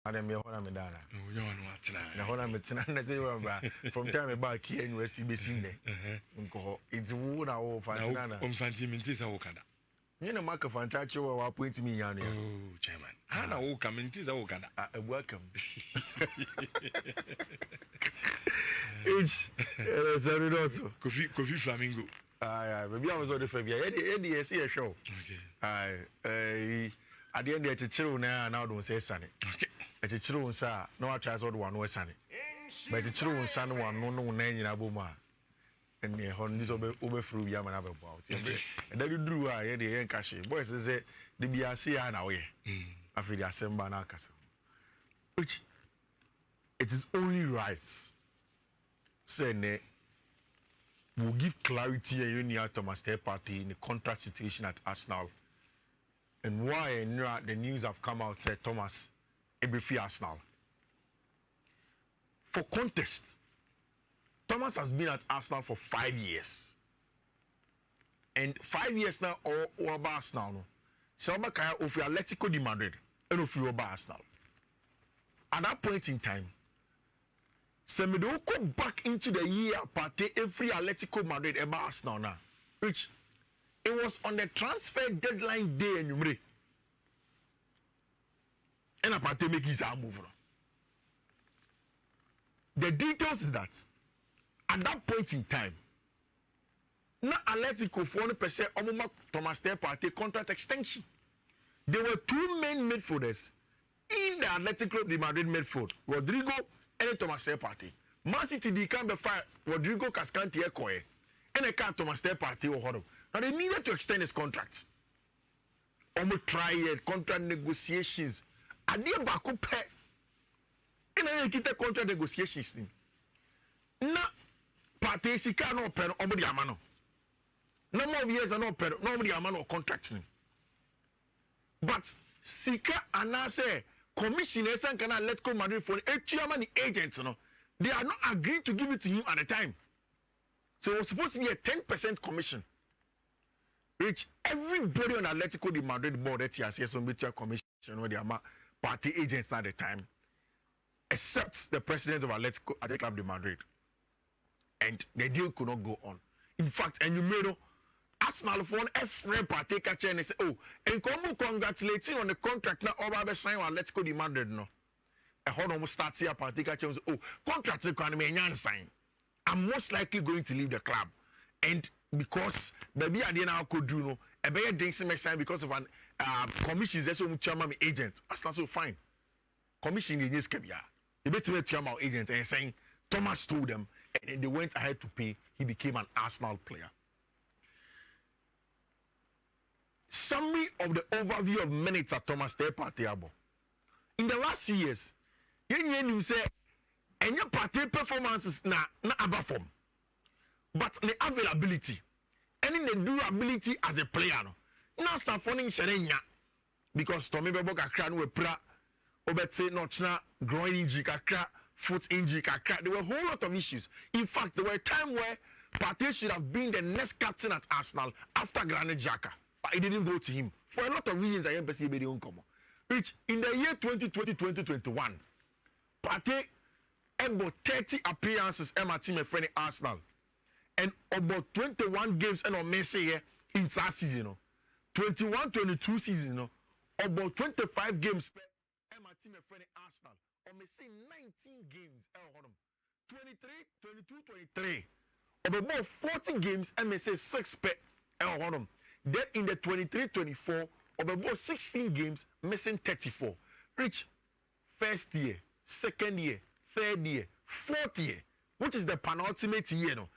Adam Yahona Medana. You know what? Nahona Metina, from time about here in West Tibesine. It's Wuna or Fantina. Fantimintis Okada. You know, Mark of Fantacho or point me, Yanni. Oh, Chairman. Hana Okam in Tis Okada. Welcome. It's also Coffee Flamingo. Maybe I was on the Fabia. Eddie, see a show. Okay. At the end, the children now don't say sunny. Okay. At the children, sir, no, I try one was sunny. But the children, son, one no name in Abuma. And the Hondies over through Yaman about. And then you drew a the young cashier. Boys, say, the BRC now, I feel the assembly Nakas. Which it is only right. Say, will give clarity and union Thomas Partey in the contract situation at Arsenal. And why the news have come out said Thomas Ebefi Arsenal. For context, Thomas has been at Arsenal for 5 years. And 5 years now, or about Arsenal. No. So, Kaya of Atletico de Madrid and of about Arsenal. At that point in time, Semedo go back into the year Partey every Atletico Madrid about Arsenal now. Which it was on the transfer deadline day and you and a Partey make his arm move. The details is that at that point in time, na Atletico for 1% Omoma Thomas Partey contract extension. There were two main midfielders in the Atletico de Madrid midfield, Rodrigo and Thomas Partey. Man City became the fire Rodrigo Cascante Ekoe and a car Thomas Partey or Hodom. Now they needed to extend his contract. Almost try it, contract negotiations. I did back up in a contract negotiations. Na Partey Sika no pen over the Amano. No more years are no pen, nobody Amano contracts. But Sika and I say commissioners and can let go Madrid for a chairman agents. No, they are not agreeing to give it to him at the time. So it was supposed to be a 10% commission. Which everybody on Atletico de Madrid board at TSS on mutual commission or the party agents at the time, except the president of Atletico Club de Madrid. And the deal could not go on. In fact, and you made Arsenal for a friend party catcher and say, oh, and come congratulating on the contract now over sign on Atletico de Madrid. No, a hold on start here party catcher and say, oh, contract can sign. I'm most likely going to leave the club. And because maybe I didn't could do no, a better thing sign because of an commission is also chairman agent. That's not so fine. Commission is Kebia. The better chairman agent and saying Thomas told them, and then they went ahead to pay. He became an Arsenal player. Summary of the overview of minutes at Thomas Partey. In the last 2 years, you say, and your party performances na above form. But the availability and in the durability as a player, now start falling Sherenya because Tommy Beboka cran with pra, Obetse Notchna, groin injury, foot injury, there were a whole lot of issues. In fact, there were a time where Partey should have been the next captain at Arsenal after Granit Xhaka, but it didn't go to him for a lot of reasons. I am perceiving which in the year 2020-2021, Partey about 30 appearances at my team and friend Arsenal. And about 21 games and on Messi in that season, 21-22 season, about 25 games per my team and friend Arsenal. Or Messi 19 games, 23, about 40 games and Messi 6 per. Then in the 23-24, about 16 games, missing 34. Rich, first year, second year, third year, fourth year, which is the penultimate year, no.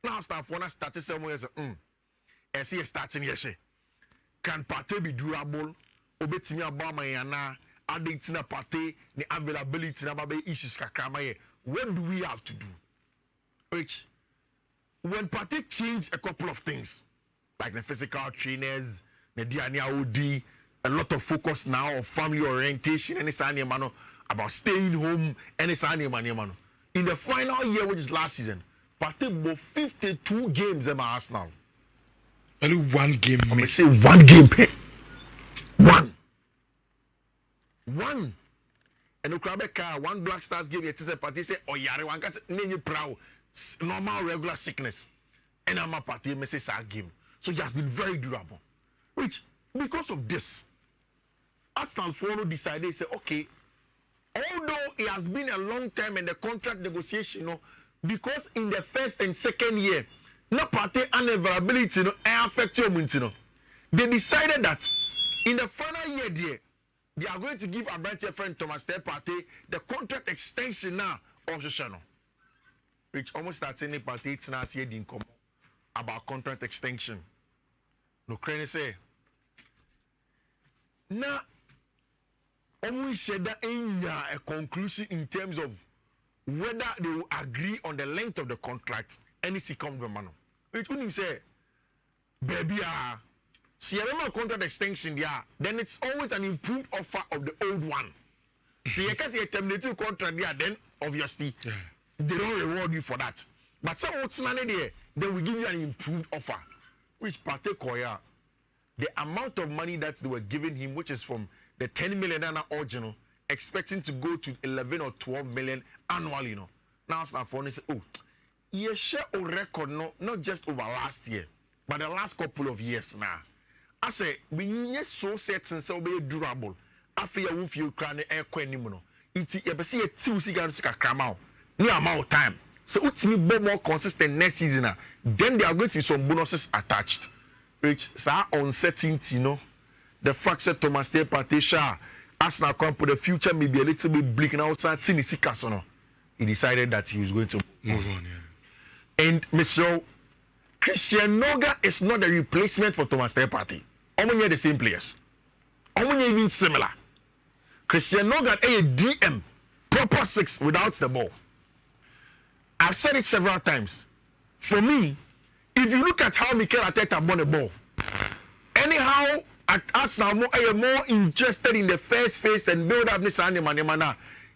Now start for start somewhere. I see a starting here. Can Partey be durable? Obetimi Abama yana adding to the Partey the availability na babe issues kakramaye. What do we have to do? Which when Partey changed a couple of things, like the physical trainers, the DNAOD, a lot of focus now on family orientation and it's about staying home and it's in the final year, which is last season. Partey bought 52 games at Arsenal. Only one game. I say one game. One. And Ukrabeka, one Black Stars gave a party say, oh, Yari, one can say, proud, normal, regular sickness. And I'm a party, message our game. So he has been very durable. Which, because of this, Arsenal Fono decided, say, okay, although it has been a long time in the contract negotiation, you know, because in the first and second year, no party unavailability, you know, affect your you know. They decided that in the final year, they are going to give a branch friend Thomas Partey the contract extension now of the channel, which almost starts any party it's now said in common about contract extension. No, can say now. Almost said that in a conclusion in terms of whether they will agree on the length of the contract, any second man. Which when you say, baby, see a contract extension, yeah, then it's always an improved offer of the old one. See, you can see a terminative contract, yeah, then obviously they don't reward you for that. But some what's not there, they will give you an improved offer. Which Partey Koya, the amount of money that they were giving him, which is from the 10 million original, expecting to go to 11 or 12 million annually, you know. Now, Snapphone say, oh, you share a record, not just over last year, but the last couple of years now. I say, we need so certain, so be durable. I feel you feel crying air quenimono. It's a see a 2 cigars cramao. Near amount time. So it's me more consistent next season. Then there are going to be some bonuses attached. Which are uncertainty, you know. The fact that Thomas Partey Arsenal come for the future may be a little bit bleak now. He decided that he was going to move on. Yeah. And Mr. Christian Noga is not a replacement for Thomas Partey. Only the same players. Only even similar. Christian Noga is a DM, proper 6 without the ball. I've said it several times. For me, if you look at how Mikel Arteta won the ball, anyhow, at Arsenal are more interested in the first phase and build up this animal.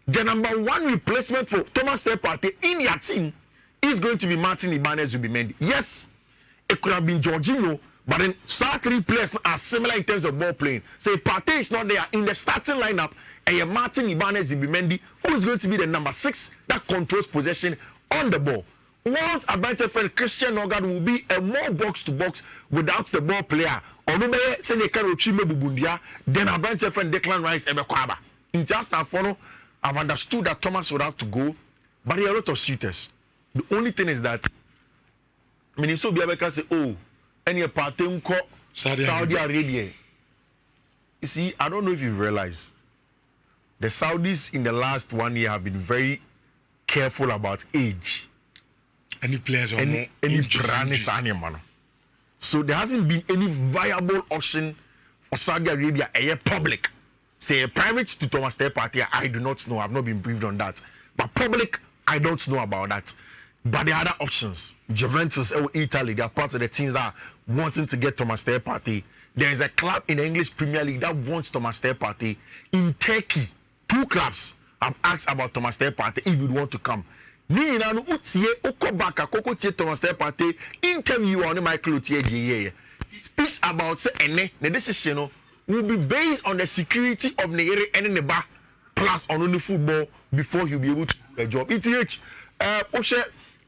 The number one replacement for Thomas Partey in your team is going to be Martin Ibanez Zubimendi. Yes, it could have been Jorginho, but then 3 players are similar in terms of ball playing. So if Partey is not there in the starting lineup, and Martin Ibanez Zubimendi, who is going to be the number 6 that controls possession on the ball. Once a better friend Christian Nogard will be a more box to box without the ball player. Or no better say they can retrieve Bubundia, then a better friend Declan Rice and Bekwaba. In just a follow, I've understood that Thomas would have to go, but there are a lot of suitors. The only thing is that I mean, if so be able to say, oh, any party Saudi Arabia. You see, I don't know if you realize the Saudis in the last 1 year have been very careful about age. Any players or any brand. So there hasn't been any viable option for Saudi Arabia, a public. Say a private to Thomas Partey, I do not know. I've not been briefed on that. But public, I don't know about that. But there are other options. Juventus or Italy, they are part of the teams that are wanting to get Thomas Partey. There is a club in the English Premier League that wants Thomas Partey. In Turkey, 2 clubs have asked about Thomas Partey if you'd want to come. Ni na no utie okobaka koko tie Thomas Partey interview on Michael Otie. He speaks about say ene the decision will be based on the security of Negeri and Neba plus on the football before he'll be able to do a job. ETH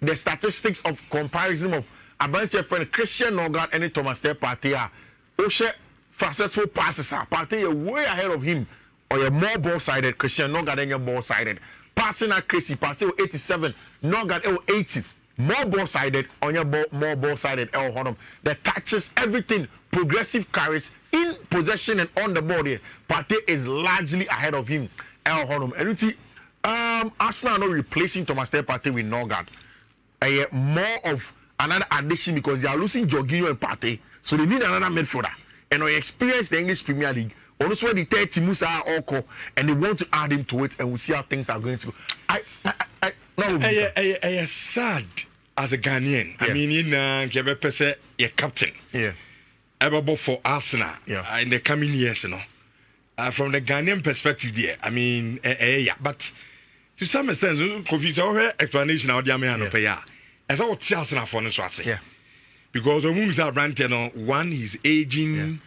the statistics of comparison of Abante friend Christian Nogard and Thomas Partey are successful passes are Partey way ahead of him or a more ball-sided Christian Nogard and your ball-sided. Passing accuracy, passing 87, Nogard 80. More ball-sided on your ball, more ball-sided El Honum. The touches, everything, progressive carries in possession and on the ball here. Partey is largely ahead of him, El Honum. And you see, Arsenal are not replacing Thomas Partey with Nogard. More of another addition because they are losing Jorginho and Partey, so they need another midfielder. And I experienced the English Premier League. Also, the 30 Musa Oko, and they want to add him to it, and we'll see how things are going to go. I sad as a Ghanaian. Yeah. I mean, in your captain. Yeah. Ever for Arsenal. Yeah. In the coming years, you know. From the Ghanaian perspective, there. I mean, yeah. But to some extent, Kofi's our explanation of the American player. As I was Arsenal for the Swatsi. Yeah. Because the moves are branded, one, he's aging.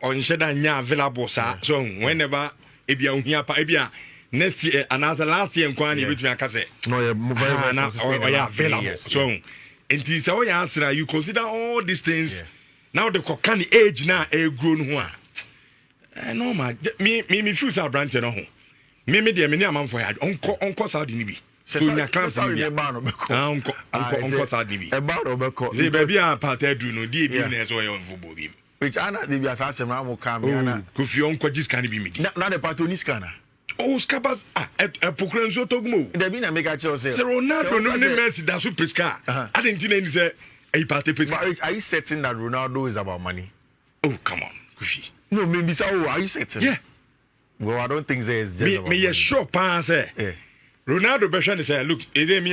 On Shedanya available, sir. So whenever ebia ohia pa ebia next year another last year nkwan na ebetumi aka say no yeah very na available so nti say we answer you consider all these things now the kokani age na e grow no ho a no ma me feel say branch no ho me de me ni amanfo ya onko Saudi ni bi so nya class ni bi onko Saudi bi e ba no be ko ze ba bi a party du no di bi na so ya football bi which ana de bi asase na mo kam yana Kofi onko discan bi mi di na the party ni scanner scabas pokran so togmo there be na make a choice say Ronaldo no ni Messi da so pesca I didn't think any say a party pesca are you certain that Ronaldo is about money? Oh come on Kofi no maybe say are you certain? Yeah well I don't think say it's just about me sure pa say Ronaldo be shane say look is it me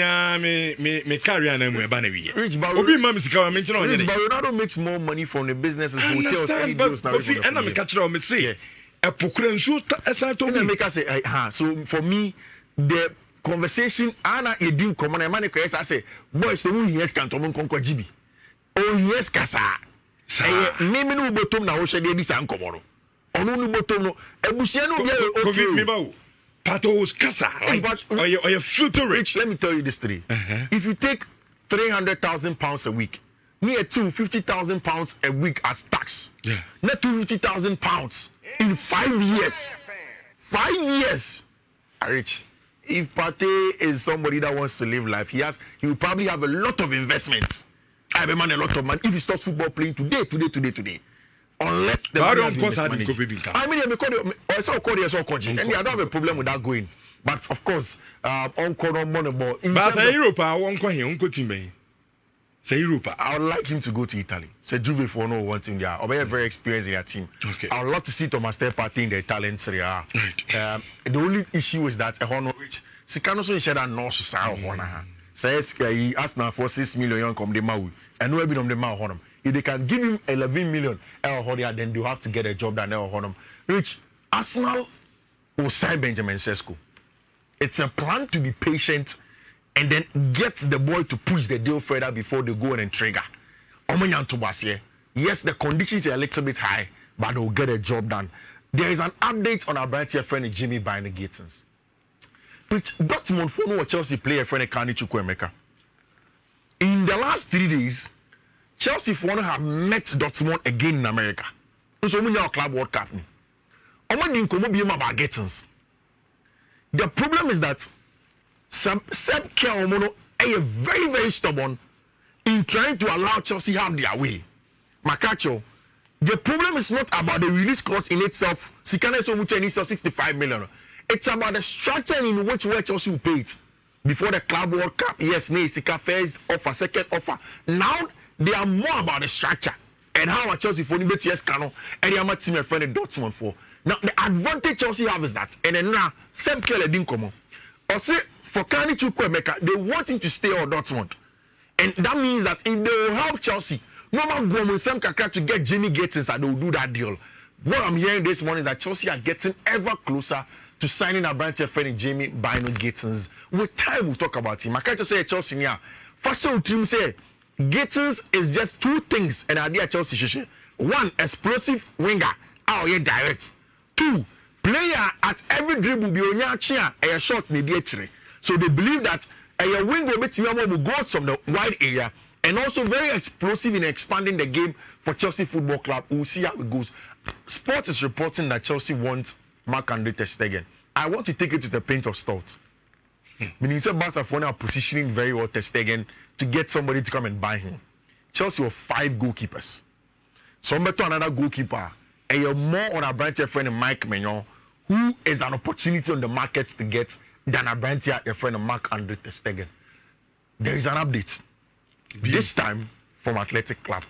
career na mu e ba na wi rich but obi ma me sika wa me nche na onye but Ronaldo makes more money from the businesses hotels and deals now Kofi and me catch me say a pokran so esa to me make us say so for me the conversation ana e din common e man ko say boys so who yes can to mon konko gibi oh yes kasa me no botom na wo hwe de sa nkomo no ono no botom no ebusia no bia okay me ba wo patos kasa or you filter rich. Let me tell you this three. If you take 300,000 pounds a week, me at 250,000 pounds a week as tax. Yeah. Not 250,000 pounds in 5 years. 5 years. Rich. If Partey is somebody that wants to live life, he will probably have a lot of investments. I have a man a lot of money. If he starts football playing today. Unless the I don't cause I didn't go baby. I mean, I saw Cody, and I don't have a problem with that going. But of course, on money ball. But say Europe, I won't go here, uncle team. Say Europe. I would like him to go to Italy. Say Juve for no one team there. Or be very experienced in their team. Okay. I would love to see Thomas Partey in their talent Serie A. Right. The only issue is that which Sikano so share that no so says he asked now for 6 million come the Maui. And no be on the Maui honum. If they can give him 11 million, then they have to get a job done. Which Arsenal will sign Benjamin Sesko. It's a plan to be patient and then get the boy to push the deal further before they go and trigger. Yes, the conditions are a little bit high, but they'll get a job done. There is an update on our brand friend Jimmy Bino Gittins. Which Dortmund for Chelsea player friend Kani Chukwuemeka. In the last 3 days, Chelsea for have met Dortmund again in America. So we have Club World Cup. About Gittins. The problem is that Seb Keomono is very, very stubborn in trying to allow Chelsea have their way. Makacho, the problem is not about the release clause in itself. Sikane so much itself 65 million. It's about the structure in which way Chelsea will pay it. Before the Club World Cup, yes, Sika first offer, second offer. Now they are more about the structure and how Chelsea for the yes cano and the other team friend Dortmund for. Now the advantage Chelsea have is that and then now Seb Keomono didn't come on. Or say for Kani Chukwuemeka, they want him to stay on Dortmund. And that means that if they will help Chelsea, no man go with Sam Kaka to get Jimmy Gittins and they will do that deal. What I'm hearing this morning is that Chelsea are getting ever closer to signing a branch of friend Jimmy Bino Gittins. With time we'll talk about him. I can't just say Chelsea here. First of all, say Gittins is just two things and idea Chelsea should. One, explosive winger. Oh yeah, direct. Two, player at every dribble be on your chair and a shot maybe actually. So they believe that a wing will go from the wide area and also very explosive in expanding the game for Chelsea Football Club. We'll see how it goes. Sports is reporting that Chelsea wants Marc-André ter Stegen. I want to take it to the paint of salt. Meaning say Barcelona are positioning very well ter Stegen to get somebody to come and buy him. Chelsea have 5 goalkeepers. Somebody to another goalkeeper. And you're more on a branch friend Mike Maignan, who is an opportunity on the markets to get than a branch your friend Marc-André ter Stegen. There is an update. This time from Athletic Club.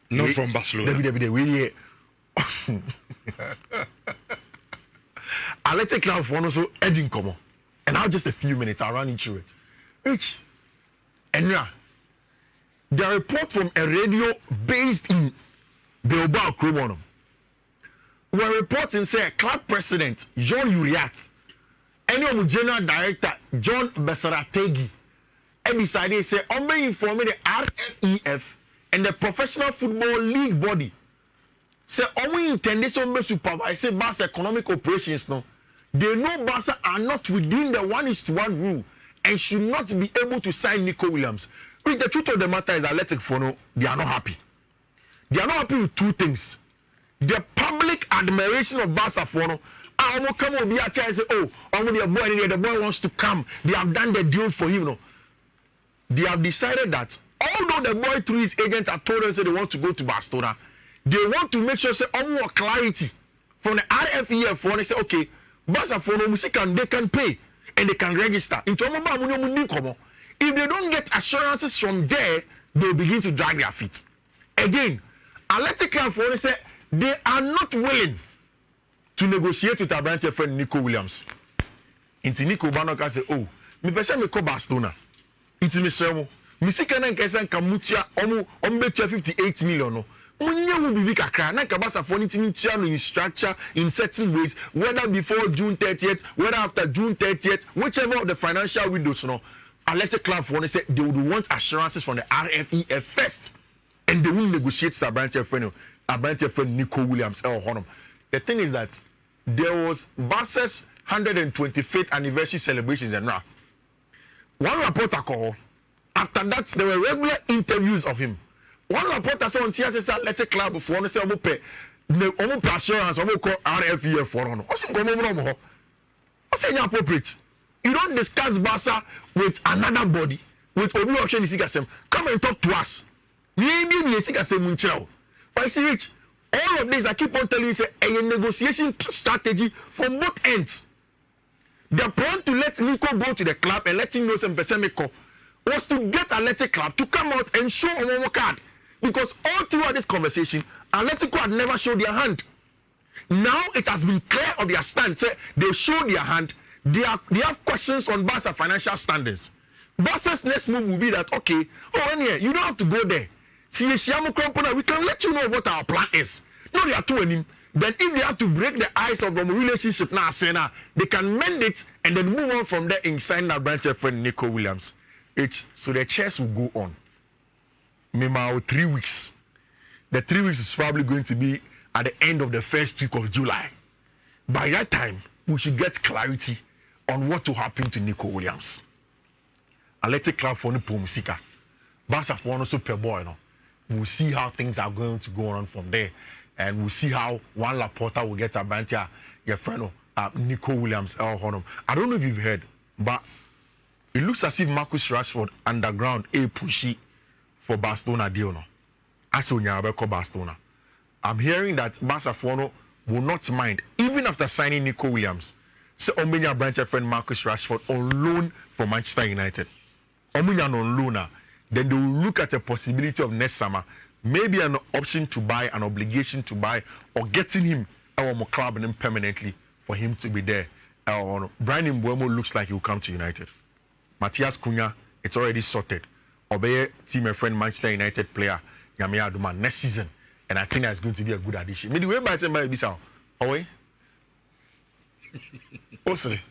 Not from Barcelona. Athletic Club for also edging come. And now just a few minutes, I'll run into it. Rich. And now, the report from a radio based in Bilbao, Cremona, were reporting say club president John Uriat, and general director John Besarategui, and decided say on being informing the RFEF and the Professional Football League body say only intended to supervise Barca economic operations no. They know Barca are not within the 1:1 rule and should not be able to sign Nico Williams. But the truth of the matter is Athletic Fono, they are not happy. They are not happy with two things. The public admiration of Barca Fono. I will come over here and say, oh, the boy wants to come. They have done the deal for him. No. They have decided that although the boy through his agents have told us that they want to go to Barcelona, they want to make sure say more clarity from the RFEF for they say, okay, Barca Fono music and they can pay and they can register. If they don't get assurances from there, they'll begin to drag their feet. Again, Athletic Club for they say they are not willing to negotiate with our branch friend Nico Williams. Into Nico Banoka say, oh, me person me call Barcelona. Into me servo. Me see kana nkesa nkamutia omu 58 million no. Munye will be kakra na kabasa for anything in structure in certain ways, whether before June 30th, whether after June 30th, whichever of the financial windows no. Athletic Club for say they would want assurances from the RFEF first, and they will negotiate with our branch friend Nico Williams. The thing is that there was Barca's 125th anniversary celebrations and now one reporter called. After that, there were regular interviews of him. One reporter said on TSS Athletic Club for one say omo assurance omo call RFEF for no. I say appropriate. You don't discuss Barca with another body with Obi Ocean Isikasem. Come and talk to us. Maybe we Isikasem munchao. But see Rich, all of this I keep on telling you, say a negotiation strategy from both ends. The plan to let Nico go to the club and let him know some Pesemiko was to get Athletic Club to come out and show a one card. Because all throughout this conversation, Atletico had never showed their hand. Now it has been clear of their stand. Say they show their hand. They have questions on Barca financial standards. Barca's next move will be that, okay, you don't have to go there. See, we can let you know what our plan is. No, they are two him. Then if they have to break the ice of the relationship now, they can mend it and then move on from there and sign our branch friend Nico Williams. So the chess will go on. Maybe 3 weeks. The 3 weeks is probably going to be at the end of the first week of July. By that time, we should get clarity on what will happen to Nico Williams. Athletic Club for Nipo Musika. Barca for one super boy. No? We'll see how things are going to go on from there. And we'll see how one Laporta will get a banter, your friend Nico Williams. I don't know if you've heard, but it looks as if Marcus Rashford underground a pushy for Barcelona deal. No? As Barcelona. I'm hearing that Barca will not mind, even after signing Nico Williams, so Omenia branch friend Marcus Rashford on loan for Manchester United. Omenia on loan, then they will look at the possibility of next summer, maybe an option to buy, an obligation to buy, or getting him our club and permanently for him to be there. Brian Mbeumo looks like he will come to United. Matthias Cunha, it's already sorted. Obey team a friend Manchester United player Yamia Aduma next season, and I think that's going to be a good addition. Maybe by saying by Bissau, away. Oh sorry.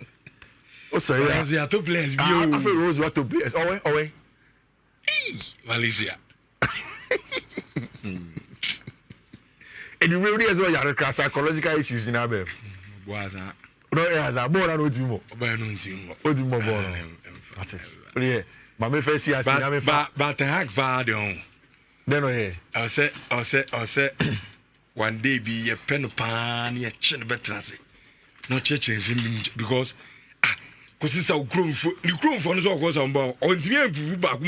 Yeah, two players. I feel Rose what two players. Away. Malaysia. And you really as well you have psychological issues in Abe. Was that? No, as a born and Otimo. Otimo born. Yeah. But me first year but the hack Vadion. Then yeah. I said one day be a pen pan ye chin better. No church because because it's our grown for the grown for us all goes on board on the back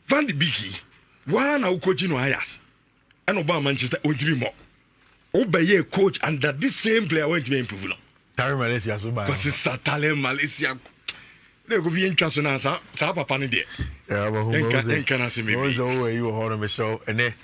Van de Beeky. One our coach in Ayas and Obama Manchester won't be more. Obey a coach under this same player won't be improved. Terry Malaysia so bad. Because it's Satale Malaysia. They go be interested now, sir. Papa Panidi. Yeah, but who can I see me? You were on the show and then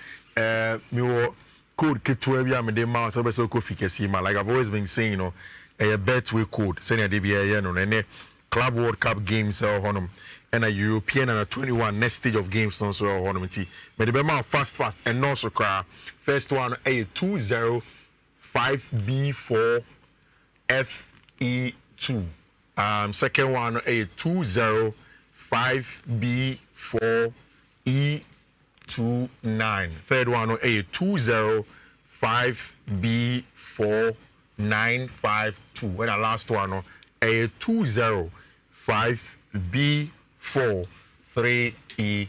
me were code K12 me de mount so coffee kesima. Like I've always been saying, you know, a betway code, senior DBA, and then Club World Cup games on and a European and a 21 next stage of games no so on me. But the bema fast and no so cry. First one a 20 5B4 FE2. Second one a 20 5B4 E29. Third one a 20 5B4952. When the last one, no, 205B43E3.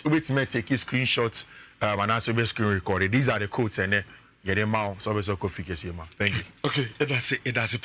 Which may take his screenshots and also be screen recorded. These are the codes and get them out. So, thank you. Okay, that's it. That's it.